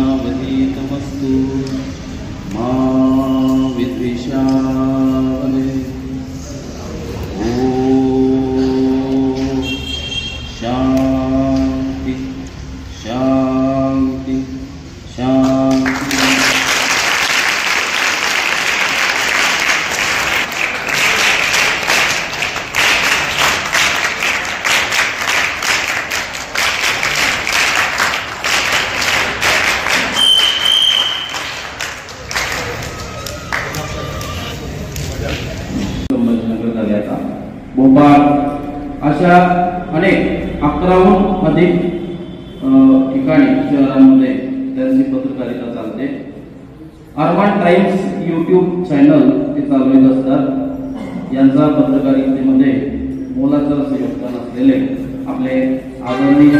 तेजस्विनावधीतमस्तु मा विद्विषावहे। ओम शांति शांति शांति। भोपाळ अशा अनेक 11हून अधिक ठिकाणी शहरांमध्ये त्यांची पत्रकारिता चालते। अर्बन टाइम्स यूट्यूब चॅनल ते चालवित असतात। यांचा पत्रकारितेमध्ये मोलाचं असं योगदान असलेले आपले आदरणीय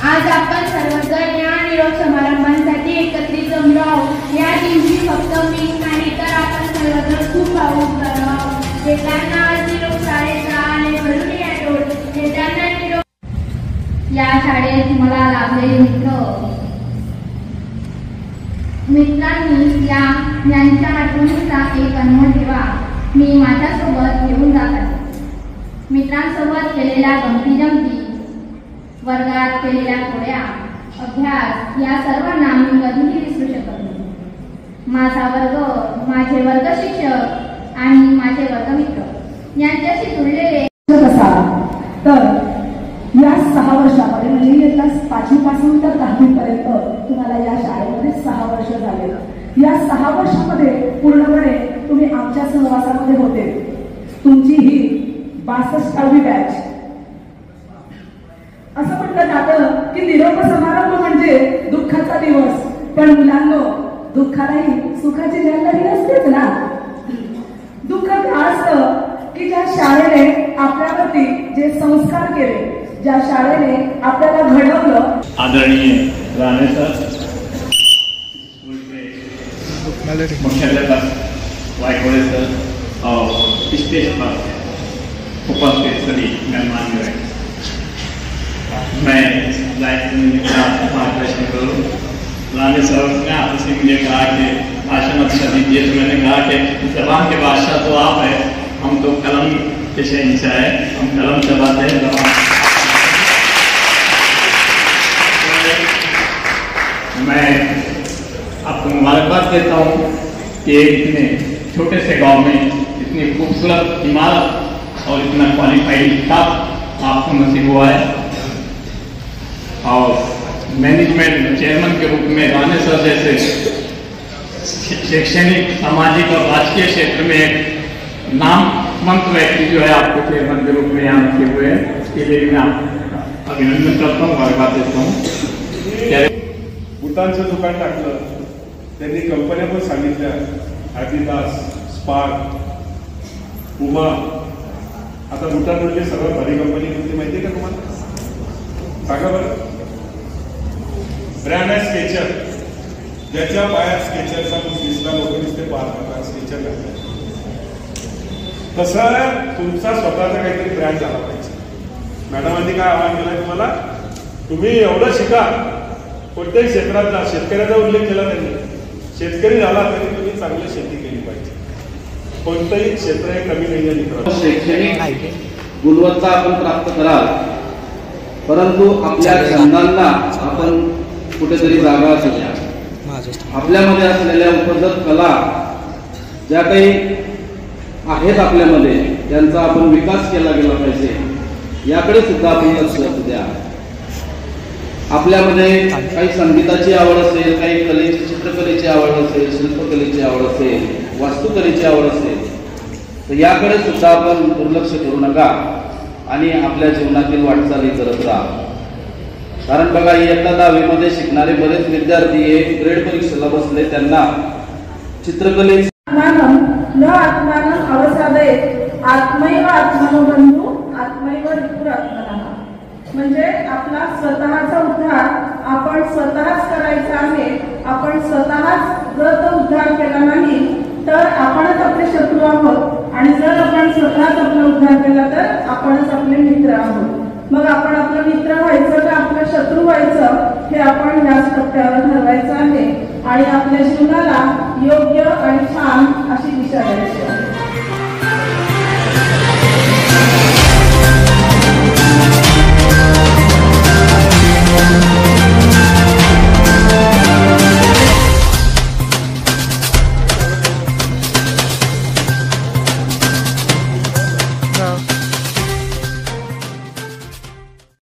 आज आपण सर्वजण या निरोप समारंभासाठी एकत्रित जमलो आहोत। या दिवशी फक्त मी नाही तर आपण सर्वजण खूप भावुक झालो आहोत। देताना आज निरोप शाळेचा आणि घरून या रोड देताना निरोप या शाळेत मला लाभलेले मित्रांनी यांच्या आठवणीचा एक अनुभव ठेवा। मी माझ्यासोबत घेऊन जात आहे। मित्रांसोबत केलेल्या गमती जमती, वर्गात केलेल्या खोड्या, अभ्यास या सर्वांना मी कधीही विसरू शकत नाही। माझा वर्ग, माझे वर्ग शिक्षक आणि माझे वर्गमित्र यांच्याशी जुळलेले कसा तर या 6 वर्षामध्ये म्हणजे इयत्ता 5वी पासून तर 10वी पर्यंत तुम्हाला या शाळेमध्ये 6 वर्ष झाले. या 6 वर्षामध्ये पूर्णपणे तुम्ही आमच्या सहवासामध्ये होते. तुमची ही 62वी बॅच. असं म्हटलं जातं की निरोप समारंभ म्हणजे दुःखाचा दिवस, पण मुलांनो दुःखालाही सुखाची जन्मही असतेच ना. दुःख का असतं की ज्या शाळेने आपल्यावरती जे संस्कार केले, ज्या शाळेने आपल्याला घडवलं. आदरणीय राणे सर, स्कूल के मुख्याध्यापक वायकोड़े सर और स्टेज पर उपस्थित सभी मेहमान रहे, मैं मार्गदर्शन करूँ. राणे सर ने आपसे मुझे कहा कि भाषण अच्छा दीजिए, तो मैंने कहा कि जबान के बादशाह तो आप है, हम तो कलम के शहंशाह है, हम कलम चलाते हैं. जबान मैं आपको मुबारकबाद देता हूँ कि इतने छोटे से गांव में इतनी खूबसूरत इमारत और इतना क्वालिफाइड स्टाफ आपको नसीब हुआ है. और मैनेजमेंट चेयरमैन के रूप में राणे सर जैसे शैक्षणिक, सामाजिक और राजकीय क्षेत्र में नामवंत व्यक्ति जो है आपको चेयरमैन के रूप में यहाँ रखे हुए हैं, इसके लिए मैं आपको अभिनंदन करता हूँ, मुबारकबाद देता हूँ. बुटांचं दुकान टाकलं, त्यांनी कंपन्या पण सांगितल्या, ॲडिडास, स्पार्क, पुमा. आता बुटांमधली सर्वात भारी कंपनी कोणती माहिती आहे का तुम्हाला? सांगा बरं. ब्रँड आहे स्केचर. ज्याच्या पायात स्केचरचा दिसला लोक दिसते पाहतात स्केचर घातला. तसं तुमचा स्वतःचा काहीतरी ब्रँड झाला पाहिजे. मॅडमांनी काय आवाहन केलं तुम्हाला? तुम्ही एवढं शिका, कोणत्याही क्षेत्रात जा. शेतकऱ्याचा उल्लेख केला त्यांनी. शेतकरी झाला तरी तुम्ही चांगली शेती केली पाहिजे. कोणतंही क्षेत्र हे कमी नाही आहे. शैक्षणिक गुणवत्ता आपण प्राप्त कराल, परंतु आपल्या छंदांना आपण कुठेतरी जागा असू द्या. आपल्यामध्ये असलेल्या उपजत कला ज्या काही आहेत आपल्यामध्ये, त्यांचा आपण विकास केला गेला पाहिजे, याकडे सुद्धा आपण लक्ष द्या. आपल्यामध्ये काही संगीताची आवड असेल, काही कलेची, चित्रकलेची आवड असेल, शिल्पकलेची आवड असेल, वास्तुकलेची आवड असेल, तर याकडे सुद्धा आपण दुर्लक्ष करू नका आणि आपल्या जीवनातील वाटचाली करत राहा. कारण बघा, इयत्ता 10वी मध्ये शिकणारे बरेच विद्यार्थी एक ग्रेड परीक्षेला बसले, त्यांना चित्रकलेची न आत्मानं अवसादे आत्मैव आत्मनोबंधू आत्मैव रिपुरात्मनः. म्हणजे आपला स्वतःचा उद्धार आपण स्वतःच करायचा आहे. आपण स्वतःच जर तो उद्धार केला नाही तर आपणच आपले शत्रू आहोत, आणि जर आपण स्वतःच आपला उद्धार केला तर आपणच आपले मित्र आहोत. मग आपण आपलं मित्र व्हायचं का आपलं शत्रू व्हायचं हे आपण याच टप्प्यावर ठरवायचं आहे आणि आपल्या जीवनाला योग्य आणि छान अशी दिशा द्यायची आहे.